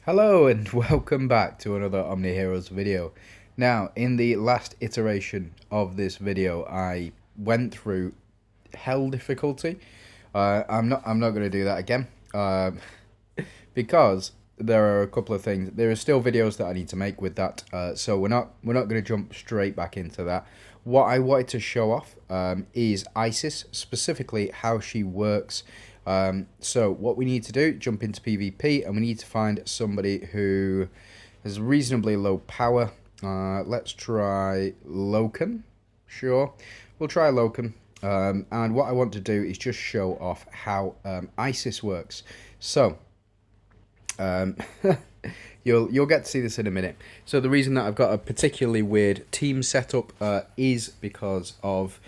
Hello and welcome back to another OMNIHEROES video. Now, in the last iteration of this video, I went through hell difficulty. I'm not going to do that again because there are a couple of things. There are still videos that I need to make with that, so we're not going to jump straight back into that. What I wanted to show off is ISIS, specifically how she works. So what we need to do, jump into PvP, and we need to find somebody who has reasonably low power. Let's try Loken. Sure, we'll try Loken. And what I want to do is just show off how ISIS works. So, you'll get to see this in a minute. So the reason that I've got a particularly weird team setup is because of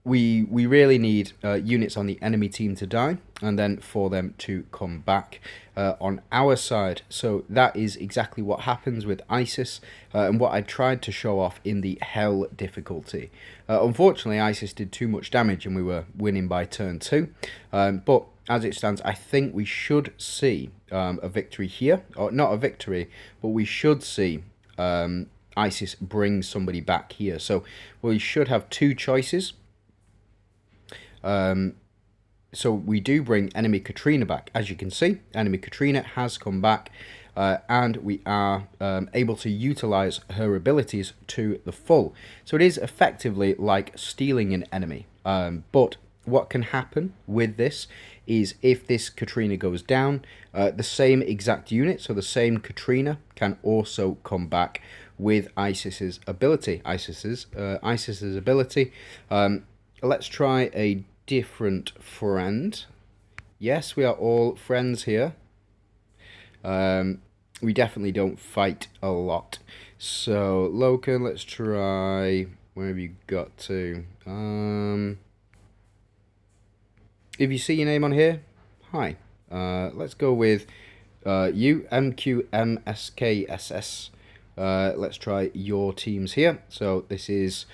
we really need units on the enemy team to die, and then for them to come back on our side. So that is exactly what happens with ISIS, and what I tried to show off in the hell difficulty. Unfortunately, ISIS did too much damage, and we were winning by turn 2. But as it stands, I think we should see a victory here, or not a victory, but we should see ISIS bring somebody back here. So we should have two choices. So we do bring enemy Katrina back. As you can see, enemy Katrina has come back, and we are able to utilize her abilities to the full. So it is effectively like stealing an enemy. But what can happen with this is if this Katrina goes down, the same exact unit, so the same Katrina, can also come back with ISIS's ability. ISIS's ability. Let's try a different friend. Yes, we are all friends here. We definitely don't fight a lot. So, Loken, let's try... Where have you got to? If you see your name on here, hi. Let's go with you, MQMSKSS. Let's try your teams here. So this is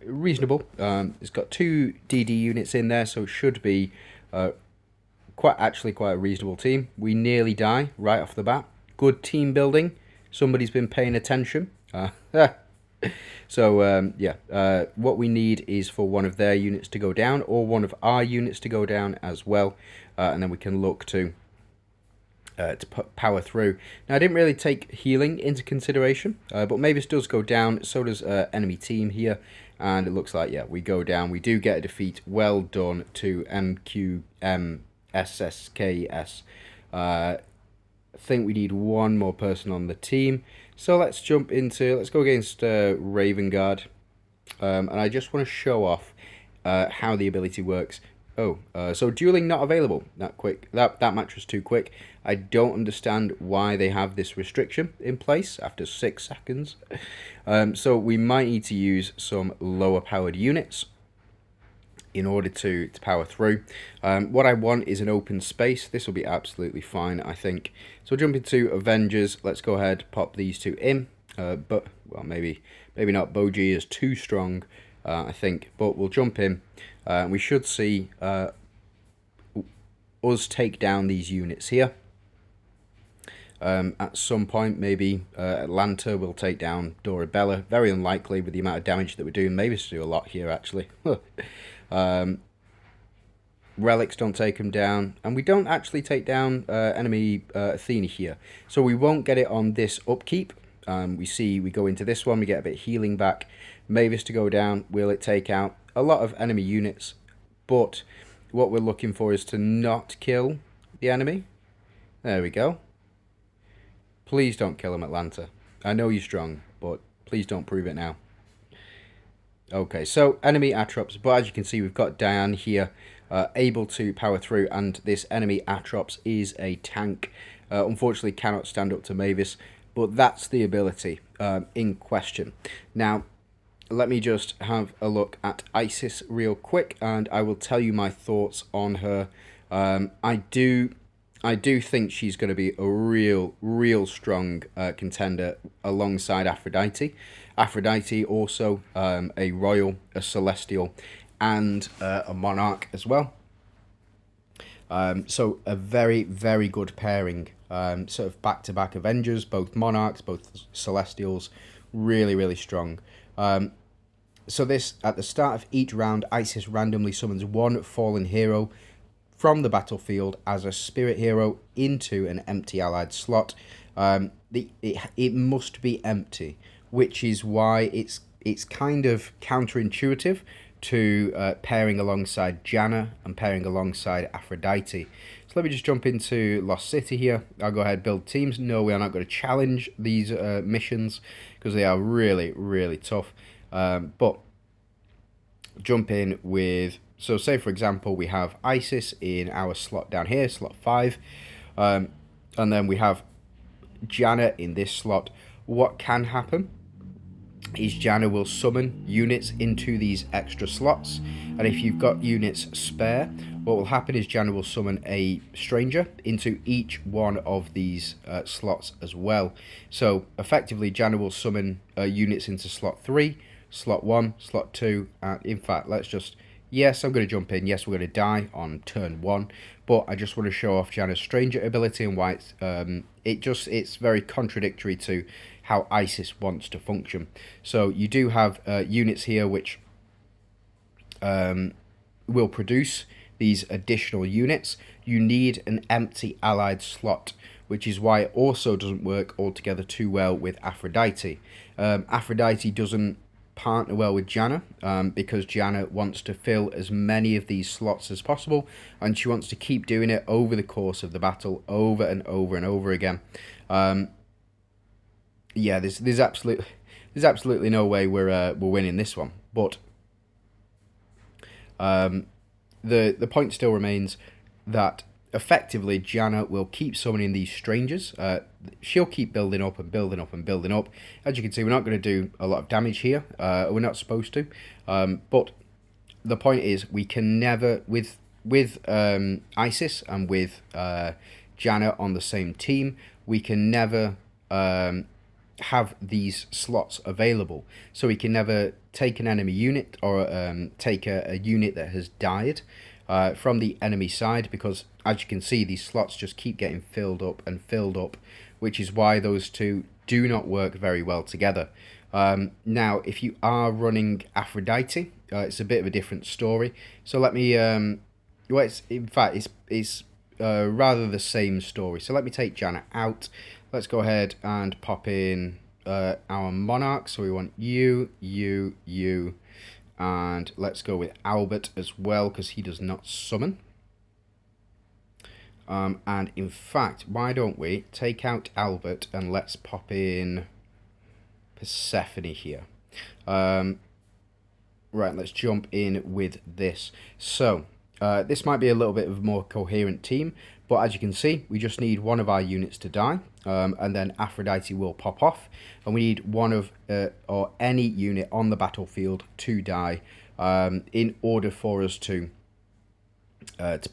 reasonable. It's got 2 DD units in there, so it should be quite a reasonable team. We nearly die right off the bat. Good team building. Somebody's been paying attention. So what we need is for one of their units to go down, or one of our units to go down as well, and then we can look to power through. Now, I didn't really take healing into consideration, but Mavis does go down, so does enemy team here, and it looks like, yeah, we go down. We do get a defeat. Well done to MQMSSKS. I think we need one more person on the team, so let's go against Raven Guard, and I just want to show off how the ability works. So dueling not available. That match was too quick. I don't understand why they have this restriction in place after 6 seconds. So we might need to use some lower powered units in order to power through. What I want is an open space. This will be absolutely fine, I think. So jump into Avengers. Let's go ahead, pop these 2 in. But, well, maybe not. Boji is too strong, I think. But we'll jump in. We should see us take down these units here. At some point, maybe Atlanta will take down Dorabella. Very unlikely with the amount of damage that we're doing. Maybe to do a lot here, actually. Relics don't take them down. And we don't actually take down enemy Athena here. So we won't get it on this upkeep. We go into this one. We get a bit of healing back. Mavis to go down. Will it take out a lot of enemy units? But what we're looking for is to not kill the enemy. There we go. Please don't kill him, Atlanta. I know you're strong, but please don't prove it now. Okay, so enemy Atrops, but as you can see, we've got Diane here, able to power through, and this enemy Atrops is a tank. Unfortunately, cannot stand up to Mavis, but that's the ability in question. Now, let me just have a look at ISIS real quick, and I will tell you my thoughts on her. I do think she's going to be a real strong contender alongside Aphrodite. Aphrodite also a royal, a celestial, and a monarch as well. So a very, very good pairing. Sort of back-to-back Avengers, both Monarchs, both Celestials, really, really strong. So this, at the start of each round, Isis randomly summons one fallen hero from the battlefield as a spirit hero into an empty allied slot. It must be empty, which is why it's kind of counterintuitive to pairing alongside Janna and pairing alongside Aphrodite. So let me just jump into Lost City here. I'll go ahead, build teams. No, we are not going to challenge these missions because they are really, really tough. But jump in with, so say for example, we have Isis in our slot down here, slot 5. And then we have Janna in this slot. What can happen is Janna will summon units into these extra slots, and if you've got units spare, what will happen is Janna will summon a stranger into each one of these slots as well. So effectively Janna will summon units into slot 3, slot 1, slot 2, and in fact let's just, yes, I'm going to jump in, yes, we're going to die on turn 1, but I just want to show off Janna's stranger ability and why it's very contradictory to how Isis wants to function. So you do have units here which will produce these additional units. You need an empty allied slot, which is why it also doesn't work altogether too well with Aphrodite. Aphrodite doesn't partner well with Janna because Janna wants to fill as many of these slots as possible, and she wants to keep doing it over the course of the battle, over and over and over again. Yeah, there's absolutely no way we're winning this one. But the point still remains that effectively Janna will keep summoning these strangers. She'll keep building up and building up and building up. As you can see, we're not going to do a lot of damage here. We're not supposed to. But the point is, we can never, with Isis and with Janna on the same team, we can never have these slots available. So we can never take an enemy unit or take a unit that has died from the enemy side, because as you can see, these slots just keep getting filled up and filled up, which is why those two do not work very well together. Now, if you are running Aphrodite, it's a bit of a different story. So let me, well, it's rather the same story. So let me take Janna out. Let's go ahead and pop in our Monarch. So we want you, and let's go with Albert as well, because he does not summon. And in fact, why don't we take out Albert and let's pop in Persephone here. Right, let's jump in with this. So this might be a little bit of a more coherent team, but as you can see, we just need one of our units to die, and then Aphrodite will pop off, and we need one of or any unit on the battlefield to die in order for us to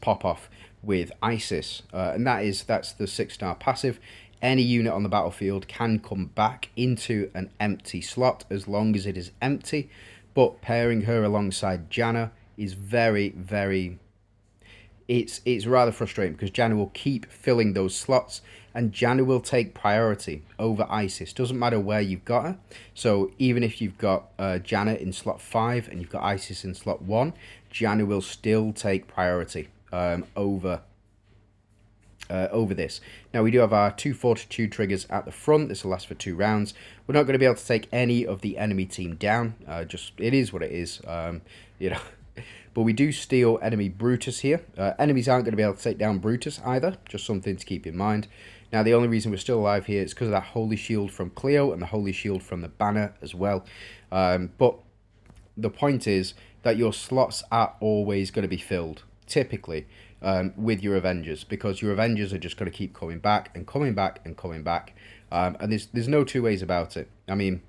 pop off with Isis, and that's the 6-star passive. Any unit on the battlefield can come back into an empty slot as long as it is empty, but pairing her alongside Janna is very, very... It's rather frustrating, because Janna will keep filling those slots, and Janna will take priority over Isis. Doesn't matter where you've got her. So even if you've got Janna in slot 5 and you've got Isis in slot 1, Janna will still take priority over this. Now we do have our 2 fortitude triggers at the front. This will last for 2 rounds. We're not going to be able to take any of the enemy team down. Just, it is what it is. You know. But we do steal enemy Brutus here. Enemies aren't going to be able to take down Brutus either. Just something to keep in mind. Now, the only reason we're still alive here is because of that Holy Shield from Cleo and the Holy Shield from the banner as well. But the point is that your slots are always going to be filled, typically, with your Avengers, because your Avengers are just going to keep coming back and coming back and coming back. And there's no two ways about it. I mean,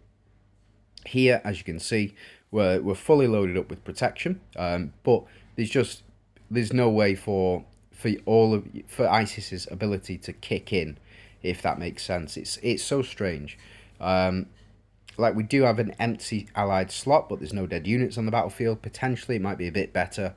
here, as you can see, we're fully loaded up with protection, but there's no way for Isis's ability to kick in, if that makes sense. It's so strange. Like, we do have an empty allied slot, but there's no dead units on the battlefield. Potentially it might be a bit better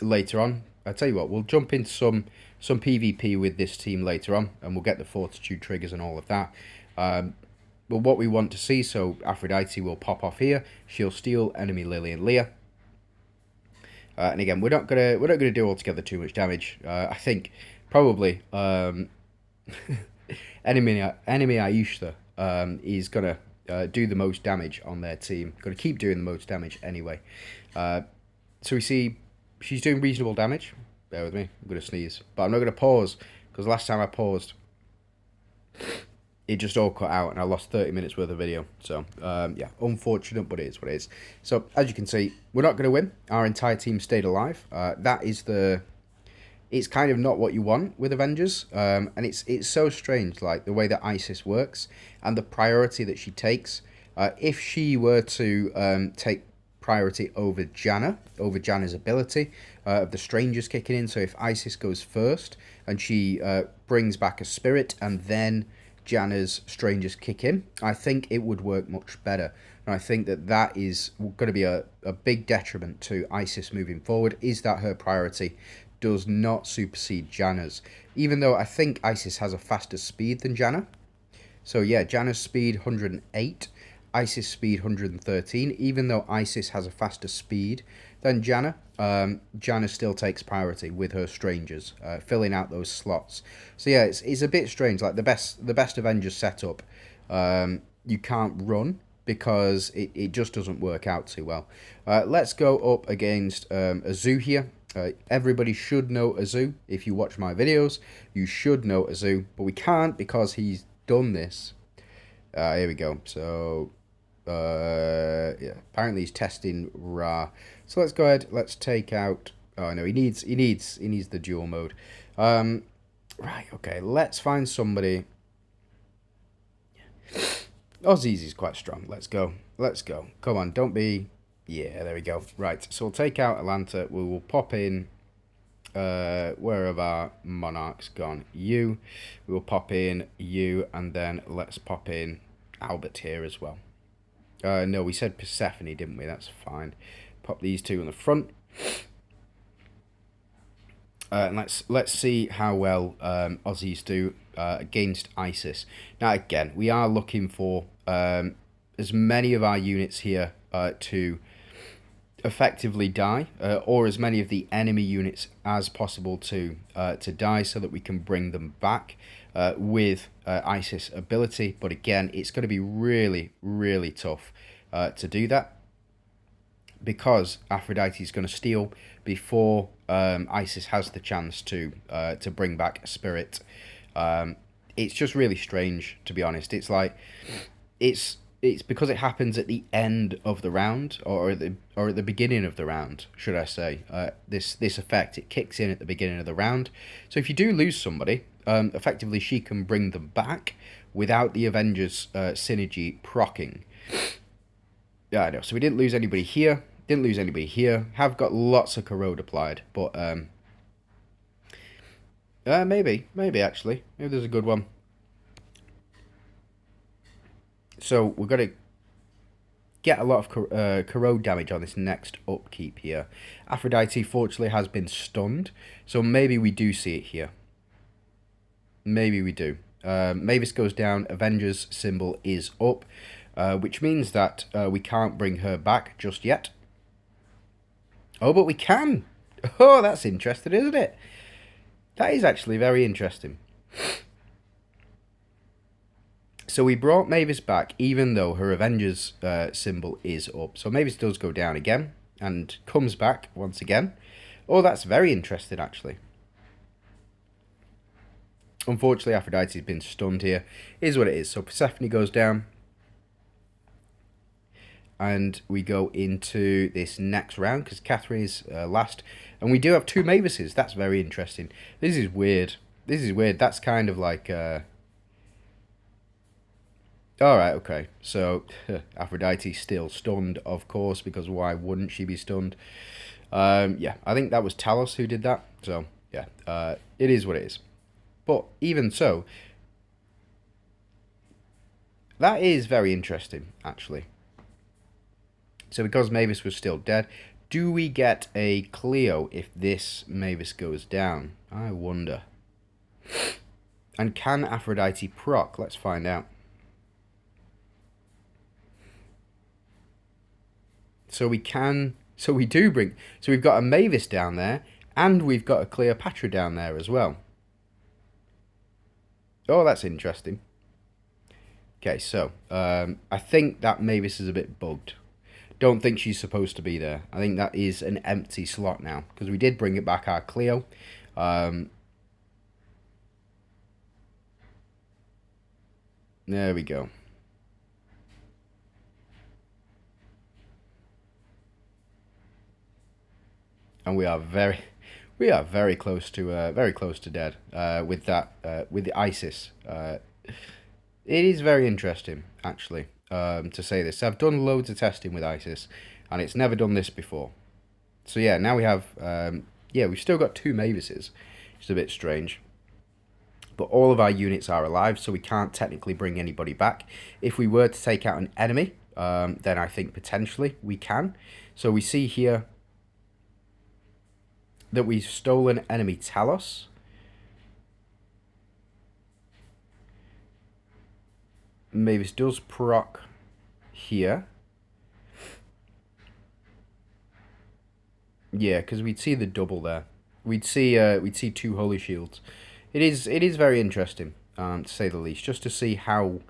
later on, I tell you what, we'll jump into some PvP with this team later on, and we'll get the fortitude triggers and all of that. But what we want to see, so Aphrodite will pop off here. She'll steal enemy Lily and Leah. And again, we're not gonna do altogether too much damage. I think probably enemy Aisha is gonna do the most damage on their team. Gonna keep doing the most damage anyway. So we see she's doing reasonable damage. Bear with me. I'm gonna sneeze, but I'm not gonna pause because last time I paused, it just all cut out and I lost 30 minutes worth of video. So, yeah, unfortunate, but it is what it is. So, as you can see, we're not going to win. Our entire team stayed alive. That is it's kind of not what you want with Avengers. And it's so strange, like, the way that Isis works and the priority that she takes. If she were to take priority over Janna, over Janna's ability of the strangers kicking in. So, if Isis goes first and she brings back a spirit and then Janna's strangers kick in, I think it would work much better. And I think that is going to be a big detriment to Isis moving forward, is that her priority does not supersede Janna's. Even though I think Isis has a faster speed than Janna. So yeah, Janna's speed 108, Isis speed 113. Even though Isis has a faster speed than Janna, Janna still takes priority with her strangers, filling out those slots. So yeah, it's a bit strange. Like the best Avengers setup, you can't run because it just doesn't work out too well. Let's go up against Azu here. Everybody should know Azu. If you watch my videos, you should know Azu, but we can't because he's done this. Here we go. So yeah, apparently he's testing Ra. So let's go ahead. Let's take out. Oh no, he needs the dual mode. Right. Okay. Let's find somebody. Ozzy's quite strong. Let's go. Let's go. Come on. Don't be. Yeah. There we go. Right. So we'll take out Atlanta. We will pop in. Where have our monarchs gone? You. We will pop in you, and then let's pop in Albert here as well. No, we said Persephone, didn't we? That's fine. Pop these two in the front. And let's see how well Aussies do against Isis. Now, again, we are looking for as many of our units here to effectively die, or as many of the enemy units as possible to die, so that we can bring them back with Isis ability. But again, it's going to be really, really tough to do that, because Aphrodite is going to steal before Isis has the chance to bring back a spirit. It's just really strange, to be honest. It's like it's because it happens at the end of the round, or at the beginning of the round, should I say? This effect, it kicks in at the beginning of the round. So if you do lose somebody, effectively she can bring them back without the Avengers synergy proccing. Yeah, I know. So we didn't lose anybody here. Didn't lose anybody here. Have got lots of corrode applied, but maybe actually, maybe there's a good one. So we're gonna get a lot of corrode damage on this next upkeep here. Aphrodite fortunately has been stunned, so maybe we do see it here. Maybe we do. Mavis goes down. Avengers symbol is up, which means that we can't bring her back just yet. Oh, but we can. Oh, that's interesting, isn't it? That is actually very interesting. So we brought Mavis back, even though her Avengers symbol is up. So Mavis does go down again and comes back once again. Oh, that's very interesting, actually. Unfortunately, Aphrodite's been stunned here. Is what it is. So Persephone goes down. And we go into this next round, because Catherine is last. And we do have two Mavises. That's very interesting. This is weird. This is weird. That's kind of like... Alright, okay. So, Aphrodite's still stunned, of course, because why wouldn't she be stunned? Yeah, I think that was Talos who did that. So, yeah, it is what it is. But even so, that is very interesting, actually. So because Mavis was still dead, Do we get a Cleo if this Mavis goes down? I wonder. And can Aphrodite proc? Let's find out. So we can... So we do bring... So we've got a Mavis down there, and we've got a Cleopatra down there as well. Oh, that's interesting. Okay, so I think that Mavis is a bit bugged. Don't think she's supposed to be there. I think that is an empty slot now, because we did bring it back our Cleo. There we go. And we are very close to dead with that with the ISIS. It is very interesting, actually, to say this. I've done loads of testing with ISIS, and it's never done this before. So yeah, now we have, we've still got 2 Mavises. It's a bit strange. But all of our units are alive, so we can't technically bring anybody back. If we were to take out an enemy, then I think potentially we can. So we see here that we've stolen enemy Talos. Mavis does proc here. Yeah, because we'd see the double there. We'd see 2 holy shields. It is very interesting, to say the least, just to see how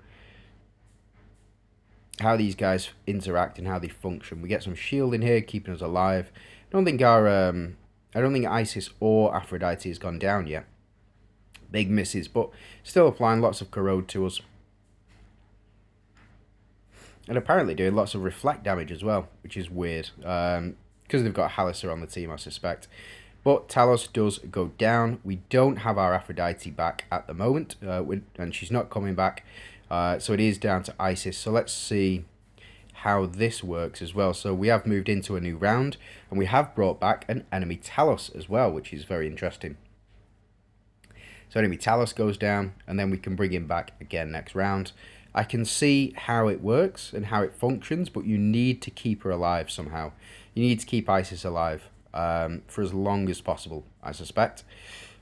these guys interact and how they function. We get some shield in here, keeping us alive. I don't think ISIS or Aphrodite has gone down yet. Big misses, but still applying lots of corrode to us. And apparently doing lots of reflect damage as well, which is weird. Because they've got Halissa on the team, I suspect. But Talos does go down. We don't have our Aphrodite back at the moment. And she's not coming back. So it is down to ISIS. So let's see how this works as well. So we have moved into a new round. And we have brought back an enemy Talos as well, which is very interesting. So enemy Talos goes down. And then we can bring him back again next round. I can see how it works and how it functions, but you need to keep her alive somehow. You need to keep ISIS alive for as long as possible, I suspect.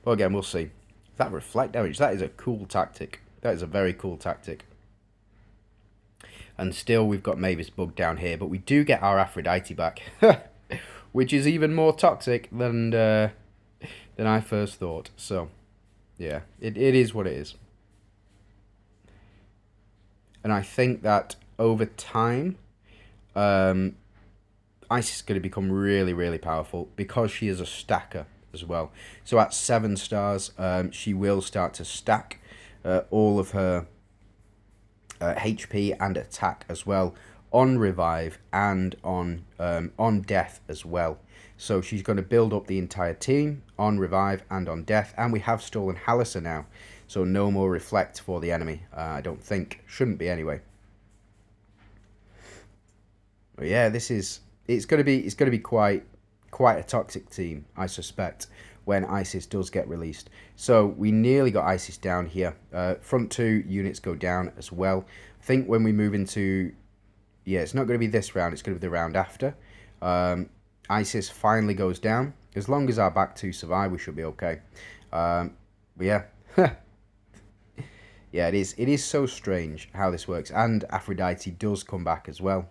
But again, we'll see. That reflect damage, that is a cool tactic. That is a very cool tactic. And still we've got Mavis bugged down here, but we do get our Aphrodite back. Which is even more toxic than I first thought. So, yeah, it is what it is. And I think that over time, ISIS is going to become really, really powerful because she is a stacker as well. So at 7 stars, she will start to stack all of her HP and attack as well on revive and on death as well. So she's going to build up the entire team on revive and on death. And we have stolen Halissa now. So no more reflect for the enemy. I don't think. Shouldn't be anyway. But yeah, it's going to be quite a toxic team, I suspect, when ISIS does get released. So we nearly got ISIS down here. Front 2 units go down as well. I think when we move into... Yeah, it's not going to be this round. It's going to be the round after. ISIS finally goes down. As long as our back 2 survive, we should be okay. But yeah... Yeah, it is so strange how this works. And Aphrodite does come back as well.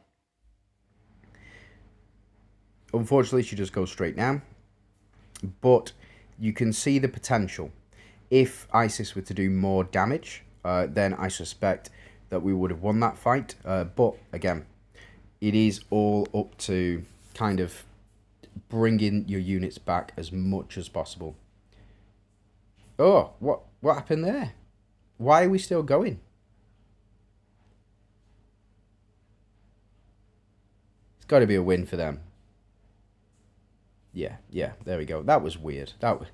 Unfortunately, she just goes straight down. But you can see the potential. If ISIS were to do more damage, then I suspect that we would have won that fight. But, again, it is all up to kind of bringing your units back as much as possible. Oh, what happened there? Why are we still going? It's got to be a win for them. Yeah, there we go. That was weird. That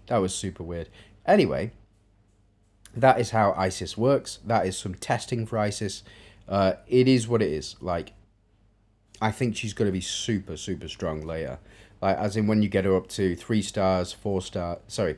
was super weird. Anyway, that is how ISIS works. That is some testing for ISIS. It is what it is. Like, I think she's going to be super, super strong later. Like, as in when you get her up to 3 stars, 4 stars, sorry,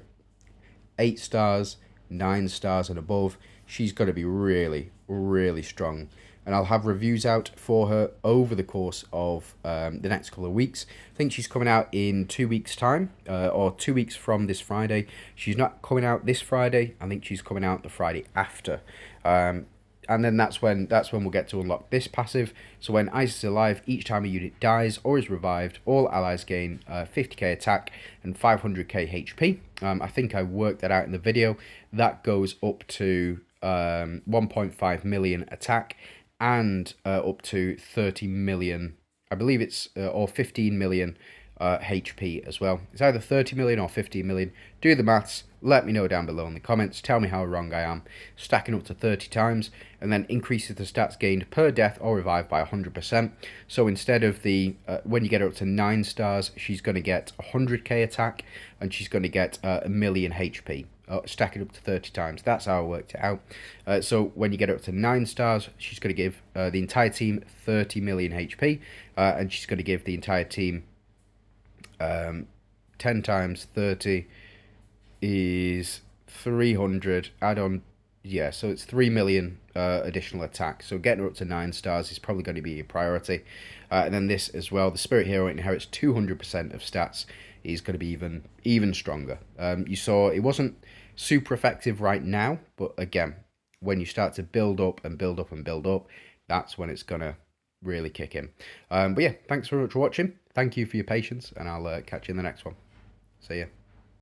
8 stars, 9 stars and above, she's going to be really, really strong. and I'll have reviews out for her over the course of the next couple of weeks. I think she's coming out in 2 weeks' time, or 2 weeks from this Friday. She's not coming out this Friday. I think she's coming out the Friday after. And then that's when we'll get to unlock this passive. So when Ice is alive, each time a unit dies or is revived, all allies gain 50k attack and 500k HP. I think I worked that out in the video. That goes up to 1.5 million attack and up to 30 million, I believe it's, or 15 million HP as well. It's either 30 million or 15 million. Do the maths. Let me know down below in the comments. Tell me how wrong I am. Stacking up to 30 times, and then increases the stats gained per death or revive by 100%. So instead of the, when you get her up to 9 stars, she's going to get 100k attack, and she's going to get a million HP. Stack it up to 30 times. That's how I worked it out. So when you get up to 9 stars, she's going to give the entire team 30 million HP, and she's going to give the entire team 10 times 30 is 300. Add on, yeah, so it's 3 million additional attack. So getting her up to 9 stars is probably going to be a priority. And then this as well, the Spirit Hero inherits 200% of stats. Is going to be even stronger. You saw it wasn't super effective right now, but again, when you start to build up and build up and build up, that's when it's going to really kick in. But yeah, thanks very much for watching. Thank you for your patience, and I'll catch you in the next one. See ya.